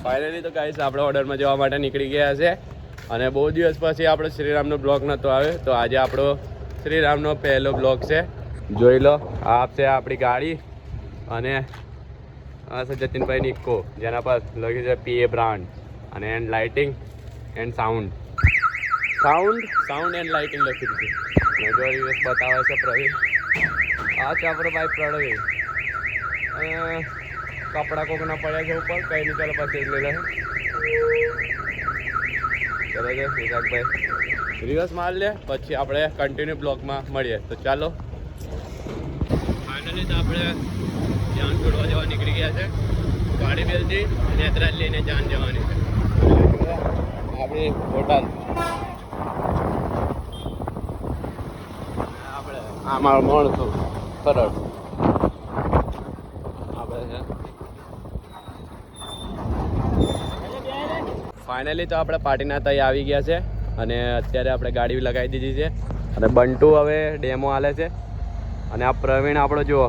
Finally તો guys આપણે ઓર્ડરમાં જવા માટે નીકળી ગયા છે અને બહુ દિવસ પછી આપણો શ્રીરામનો બ્લોગ નહોતો આવ્યો તો આજે આપણો શ્રીરામનો પહેલો બ્લોગ છે. જોઈ લો આ છે આપણી ગાડી અને આ છે જતીનભાઈ નિક્કો જેના પર લખ્યું છે PA બ્રાન્ડ અને and lighting and sound and lighting લખ્યું છે. મેજોરી બતાવે છે પ્રવીણ. આ છે આપણો ભાઈ પ્રણવી. કપડા કોકના પડ્યા છે ઉપર કઈ નીકળે પછી લઈ લે. ચલો છે વિશાખભાઈ રિવર્સ માર લે પછી આપણે કન્ટિન્યુ બ્લોગમાં મળીએ. તો ચાલો ફાઇનલી તો આપણે જાન છોડવા જવા નીકળી ગયા છે. ગાડી બેલથી નેત્રાજ લઈને જાન જવાની છે આપણી હોટલ. આપણે આમાં માણસો સરળ ફાઇનલી તો આપણે પાર્ટીના તઈ આવી ગયા છે અને અત્યારે આપણે ગાડી લગાવી દીધી છે અને બંટુ હવે ડેમો હાલે છે અને આ પ્રવીણ આપણો જુઓ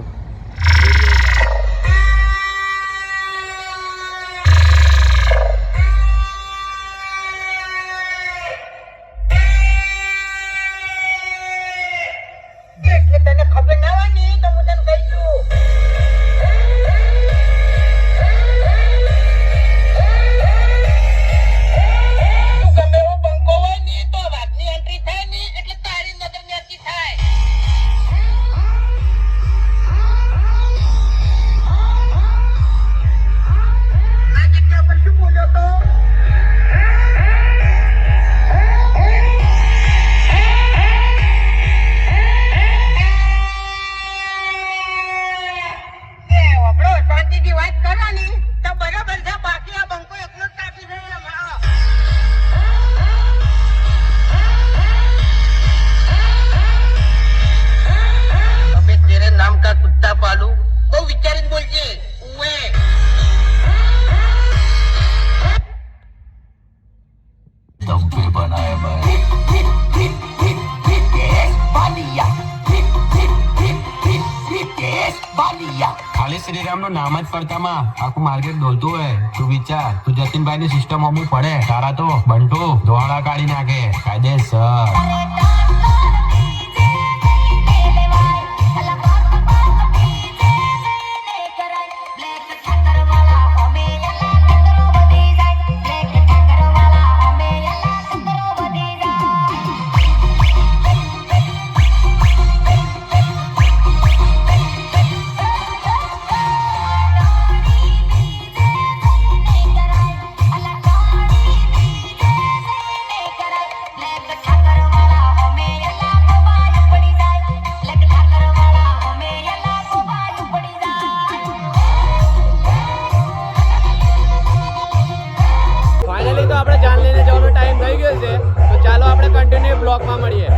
ખાલી શ્રીરામનું નામ જ પડતામાં આખું માર્કેટ દોલતું હોય. તું વિચાર તું જતીનભાઈ ની સિસ્ટમ હોમી પડે તારા તો બંટુ ધોળા કાઢી નાખે કાયદેસર. બ્લોગમાં મળીએ.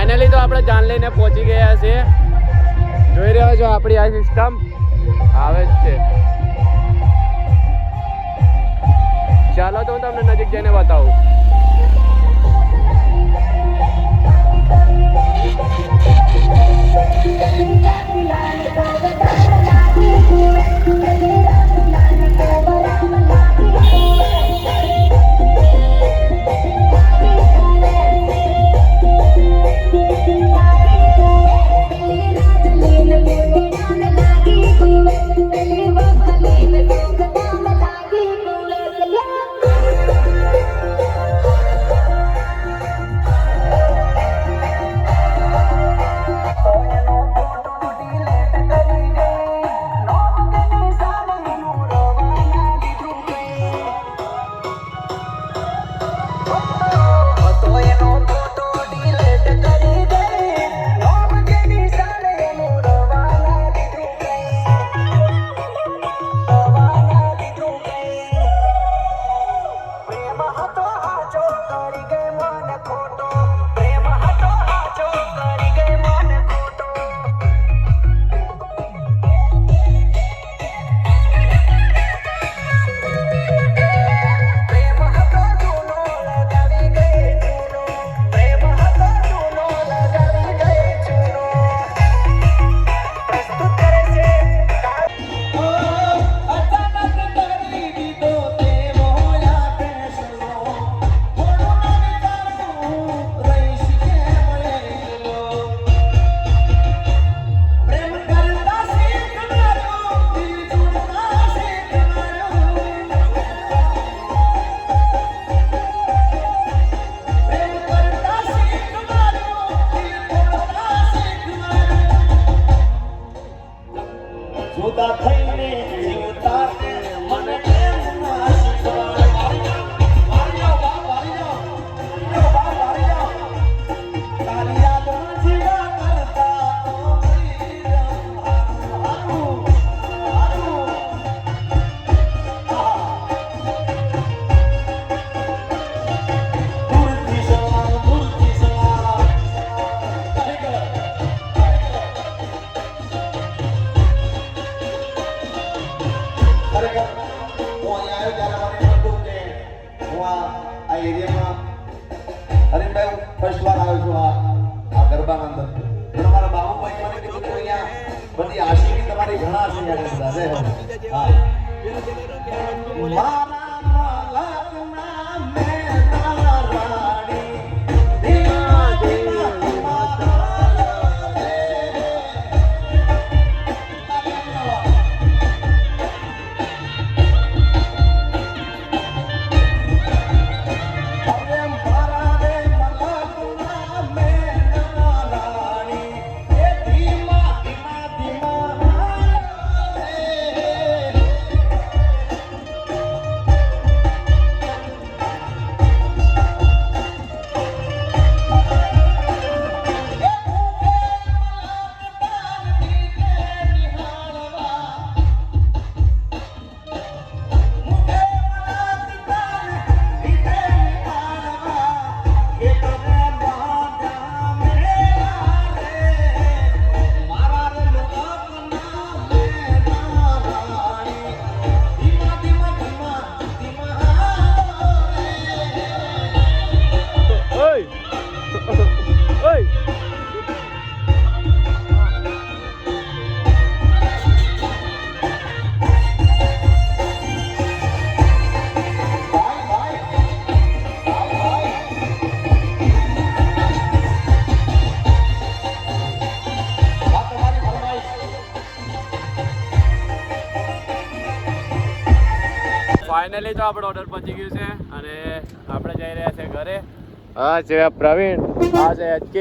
ફાઇનલી તો આપણે જાન લઈને પહોંચી ગયા છીએ. જોઈ રહ્યા છો આપણી આ સિસ્ટમ આવે જ છે. ચાલો તો હું તમને નજીક જઈને બતાવું. ફર્સ્ટ વાર આવ્યો છું આ ગરબાના અંદર. મારા બાબુભાઈ મને કીધું કે અહીંયા બધી આશીર્વાદ તમારી ઘણા છે યાર બધા. હા મારા માલકના મેના રાણી ધીમા ધીમા ફાઇનલી તો આપણો ઓર્ડર પહોંચી ગયું છે અને આપણે જઈ રહ્યા છે ઘરે. હા છે પ્રવીણ, હા છે HK.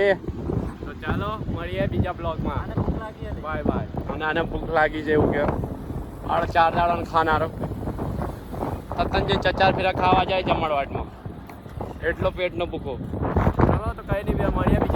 તો ચાલો મળીએ બીજા બ્લોગમાં. Bye bye. અને આને ભૂખ લાગી છે એવું કે 4 દાડાનો ખાનારો તત્તનજી 4 ફેરા ખાવા જાય જમણવાટમાં, એટલો પેટનો ભૂખો. ચાલો તો કઈ નહીં મળીએ બીજા